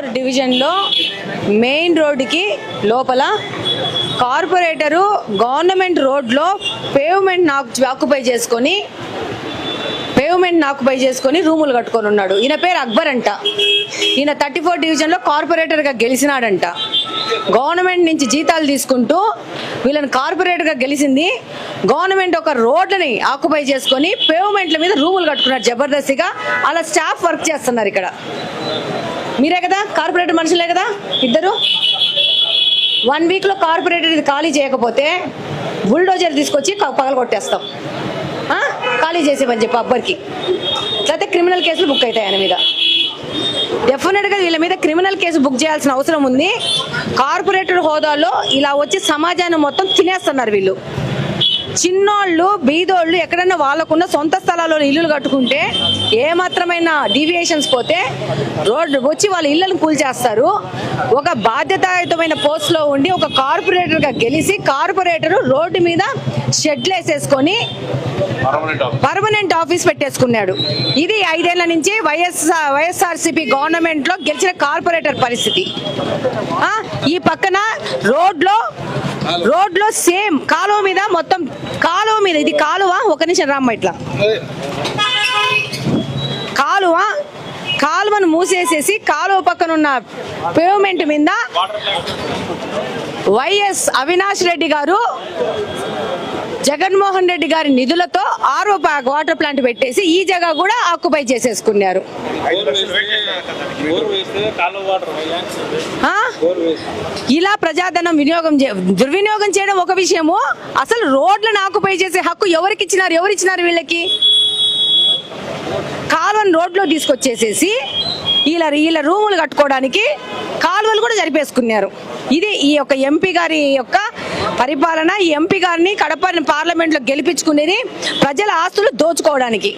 34 డివిజన్లో మెయిన్ రోడ్డుకి లోపల కార్పొరేటరు గవర్నమెంట్ రోడ్లో పేవ్మెంట్ ఆక్యుపై చేసుకొని రూములు కట్టుకొని ఉన్నాడు. ఈయన పేరు అక్బర్ అంట. ఈయన 34 డివిజన్లో కార్పొరేటర్గా గెలిచినాడంట. గవర్నమెంట్ నుంచి జీతాలు తీసుకుంటూ వీళ్ళని కార్పొరేటర్గా గెలిచింది. గవర్నమెంట్ ఒక రోడ్లని ఆక్యుపై చేసుకొని పేవ్మెంట్ల మీద రూములు కట్టుకున్నారు జబర్దస్తిగా. అలా స్టాఫ్ వర్క్ చేస్తున్నారు. ఇక్కడ మీరే కదా కార్పొరేటర్ మనుషులే కదా ఇద్దరు. 1 వీక్లో కార్పొరేటర్ ఇది ఖాళీ చేయకపోతే బుల్డోజర్ తీసుకొచ్చి పగల కొట్టేస్తాం. ఖాళీ చేసేమని చెప్పి అక్బర్కి. లేకపోతే క్రిమినల్ కేసులు బుక్ అవుతాయి ఆయన మీద. డెఫినెట్గా వీళ్ళ మీద క్రిమినల్ కేసు బుక్ చేయాల్సిన అవసరం ఉంది. కార్పొరేటర్ హోదాలో ఇలా వచ్చి సమాజాన్ని మొత్తం తినేస్తున్నారు వీళ్ళు. చిన్నోళ్ళు బీదోళ్ళు ఎక్కడన్నా వాళ్ళకున్న సొంత స్థలాల్లో ఇల్లులు కట్టుకుంటే ఏమాత్రమైన డీవియేషన్స్ పోతే రోడ్డు వచ్చి వాళ్ళ ఇళ్లను కూల్చేస్తారు. ఒక బాధ్యతాయుతమైన పోస్ట్లో ఉండి ఒక కార్పొరేటర్గా గెలిచి కార్పొరేటర్ రోడ్డు మీద షెడ్లు వేసేసుకొని పర్మనెంట్ ఆఫీస్ పెట్టేసుకున్నాడు. ఇది 5 ఏళ్ల నుంచి వైఎస్ఆర్సీపీ గవర్నమెంట్లో గెలిచిన కార్పొరేటర్ పరిస్థితి. ఈ పక్కన రోడ్లో సేమ్ కాలువ మీద మొత్తం కాలువ మీద ఇది కాలువ. ఒక నిమిషం రామ్మ. ఇట్లా కాలువను మూసేసేసి కాలువ పక్కన ఉన్న పేవ్మెంట్ మీద వైఎస్ అవినాష్ రెడ్డి గారు జగన్మోహన్ రెడ్డి గారి నిధులతో ఆరో వాటర్ ప్లాంట్ పెట్టేసి ఈ జగ కూడా ఆక్యుపై చేసేసుకున్నారు. ఇలా ప్రజాధనం దుర్వినియోగం చేయడం ఒక విషయము. అసలు రోడ్లను ఆక్యుపై చేసే హక్కు ఎవరికి ఇచ్చినారు వీళ్ళకి? కాలువను రోడ్లో తీసుకొచ్చేసేసి వీళ్ళ రూములు కట్టుకోవడానికి కాలువలు కూడా జరిపేసుకున్నారు. ఇది ఈ యొక్క ఎంపీ గారి యొక్క పరిపాలన. ఈ ఎంపీ గారిని కడప పార్లమెంట్లో గెలిపించుకునేది ప్రజల ఆస్తులు దోచుకోవడానికి.